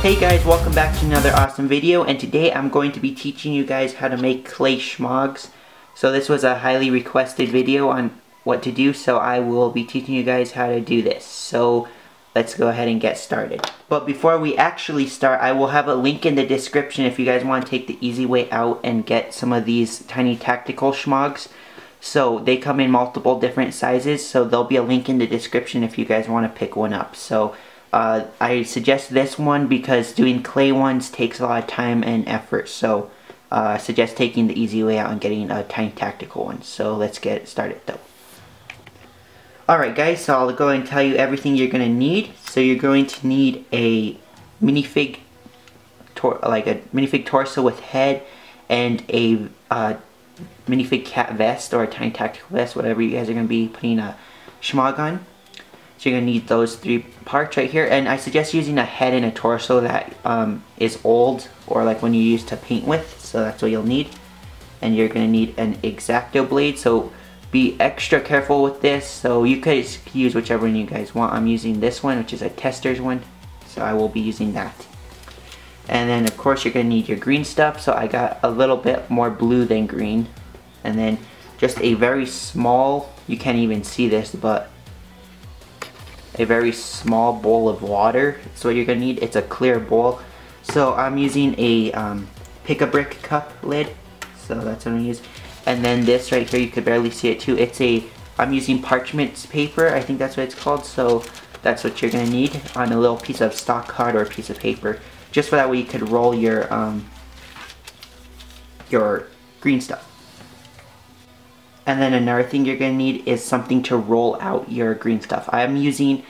Hey guys, welcome back to another awesome video, and today I'm going to be teaching you guys how to make clay shemaghs. So this was a highly requested video on what to do, so I will be teaching you guys how to do this. So let's go ahead and get started. But before we actually start, I will have a link in the description if you guys want to take the easy way out and get some of these tiny tactical shemaghs. So they come in multiple different sizes, so there'll be a link in the description if you guys want to pick one up. So I suggest this one because doing clay ones takes a lot of time and effort, so I suggest taking the easy way out and getting a tiny tactical one. So let's get started though. Alright guys, so I'll go and tell you everything you're going to need. So you're going to need a minifig, minifig torso with head, and a minifig cat vest or a tiny tactical vest, whatever you guys are going to be putting a shemagh on. So you're going to need those three parts right here, and I suggest using a head and a torso that is old, or like when you used to paint with, so that's what you'll need. And you're going to need an X-Acto blade, so be extra careful with this. So you could use whichever one you guys want. I'm using this one, which is a tester's one, so I will be using that. And then of course you're going to need your green stuff, so I got a little bit more blue than green. And then just a very small, you can't even see this, but a very small bowl of water. So what you're going to need, it's a clear bowl. So I'm using a pick-a-brick cup lid, so that's what I'm using. And then this right here, you could barely see it too. I'm using parchment paper, I think that's what it's called. So that's what you're going to need on a little piece of stock card or a piece of paper, just for that way you could roll your green stuff. And then another thing you're going to need is something to roll out your green stuff. I'm using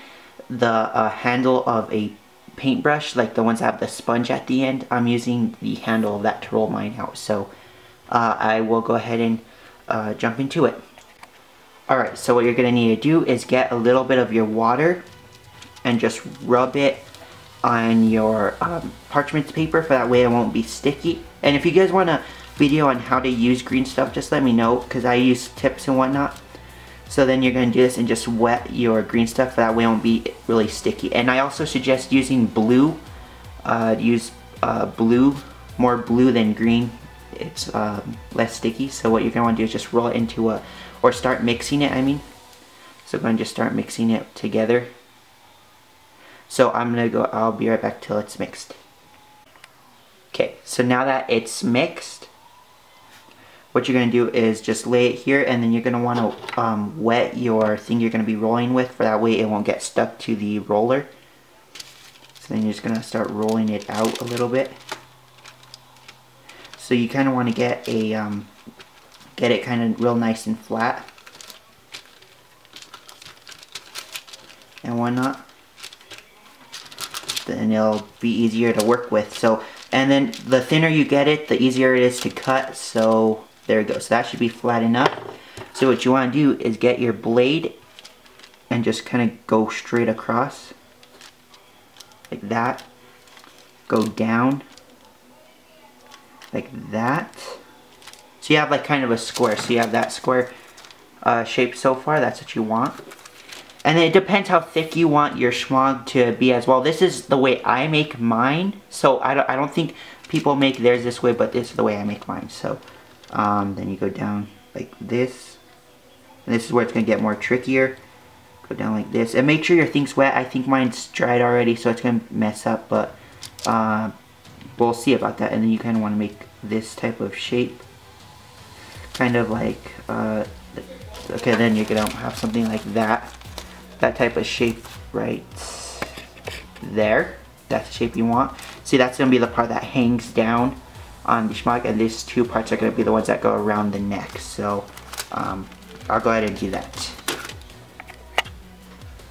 the handle of a paintbrush, like the ones that have the sponge at the end. I'm using the handle of that to roll mine out. So I will go ahead and jump into it. Alright, so what you're going to need to do is get a little bit of your water and just rub it on your parchment paper, for that way it won't be sticky. And if you guys want a video on how to use green stuff, just let me know, because I use tips and whatnot. So then you're going to do this and just wet your green stuff, for that way it won't be really sticky. And I also suggest using blue. Use blue, more blue than green. It's less sticky. So what you're going to want to do is just roll it into or start mixing it, I mean. So go and just start mixing it together. So I'll be right back till it's mixed. Okay, so now that it's mixed, what you're going to do is just lay it here, and then you're going to want to wet your thing you're going to be rolling with, for that way it won't get stuck to the roller. So then you're just going to start rolling it out a little bit. So you kind of want to get it kind of real nice and flat and whatnot. Then it'll be easier to work with. So, and then the thinner you get it, the easier it is to cut. So there we go. So that should be flat enough. So what you want to do is get your blade and just kind of go straight across like that. Go down like that. So you have like kind of a square. So you have that square shape so far. That's what you want. And then it depends how thick you want your shemagh to be as well. This is the way I make mine. So I don't think people make theirs this way, but this is the way I make mine. So then you go down like this. And this is where it's going to get more trickier. Go down like this. And make sure your thing's wet. I think mine's dried already, so it's going to mess up. But we'll see about that. And then you kind of want to make this type of shape. Kind of like, okay, then you're going to have something like that. That type of shape right there. That's the shape you want. See, that's going to be the part that hangs down on the shemagh, and these two parts are going to be the ones that go around the neck. So I'll go ahead and do that.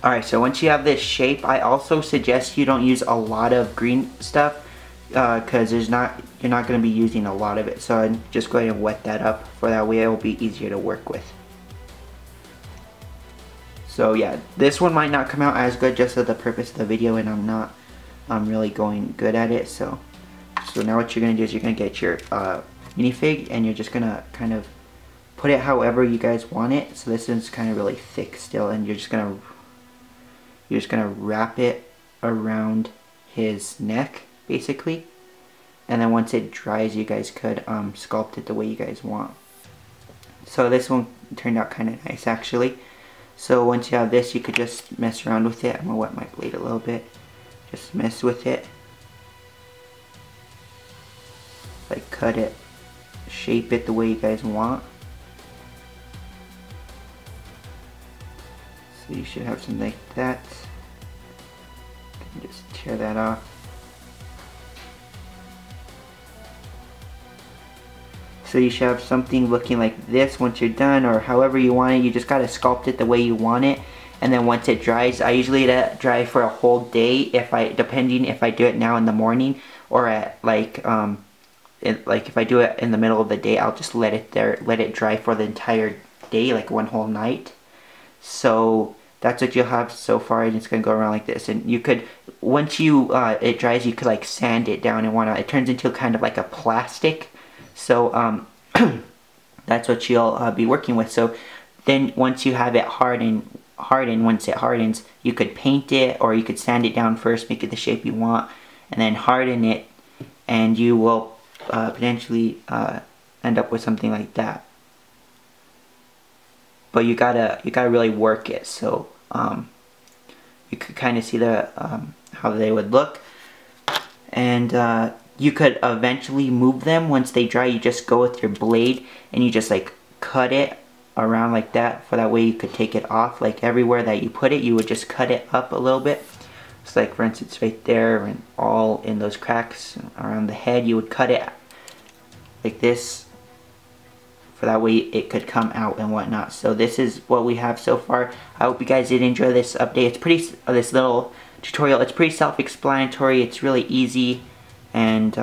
Alright, so once you have this shape, I also suggest you don't use a lot of green stuff, because you're not going to be using a lot of it. So I'd just go ahead and wet that up, for that way it will be easier to work with. So yeah, this one might not come out as good just for the purpose of the video, and I'm really going good at it. So now what you're going to do is you're going to get your minifig, and you're just going to kind of put it however you guys want it. So this is kind of really thick still, and you're just going to wrap it around his neck. basically. And then once it dries, you guys could sculpt it the way you guys want. So this one turned out kind of nice actually. So once you have this, you could just mess around with it. I'm gonna wet my blade a little bit. Just mess with it. Like cut it, shape it the way you guys want. So you should have something like that. You can just tear that off. So you should have something looking like this once you're done, or however you want it. You just gotta sculpt it the way you want it. And then once it dries, I usually let it dry for a whole day, depending if I do it now in the morning or at like if I do it in the middle of the day, I'll just let it dry for the entire day, like one whole night. So that's what you'll have so far, and it's gonna go around like this. And you could, once it dries, you could like sand it down and whatnot. It turns into kind of like a plastic. So that's what you'll be working with. So then once you have it harden, once it hardens, you could paint it, or you could sand it down first, make it the shape you want, and then harden it, and you will potentially end up with something like that. But you gotta really work it, so you could kind of see the how they would look. And you could eventually move them once they dry. You just go with your blade and you just like cut it around like that, for that way you could take it off. Like everywhere that you put it, you would just cut it up a little bit. So like for instance right there, and all in those cracks around the head, you would cut it like this, for that way it could come out and whatnot. So this is what we have so far. I hope you guys did enjoy this update. It's this little tutorial, it's pretty self-explanatory. It's really easy. And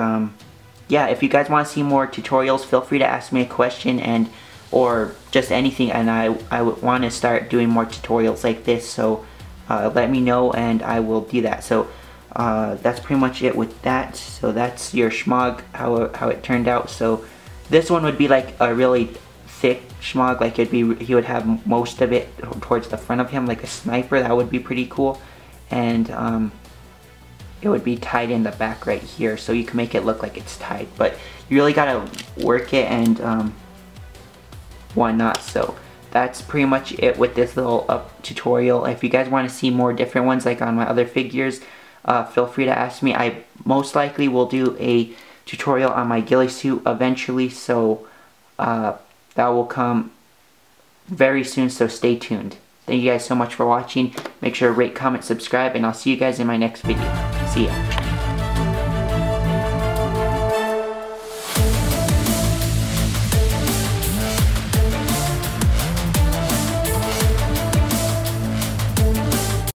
yeah, if you guys want to see more tutorials, feel free to ask me a question, or just anything, and I would want to start doing more tutorials like this. So let me know and I will do that. So that's pretty much it with that. So that's your Shemagh, how it turned out. So this one would be like a really thick Shemagh, like he would have most of it towards the front of him, like a sniper. That would be pretty cool. And it would be tied in the back right here, so you can make it look like it's tied, but you really gotta work it and whatnot. So that's pretty much it with this little tutorial. If you guys want to see more different ones like on my other figures, feel free to ask me. I most likely will do a tutorial on my ghillie suit eventually, so that will come very soon, so stay tuned. Thank you guys so much for watching. Make sure to rate, comment, subscribe, and I'll see you guys in my next video. See ya.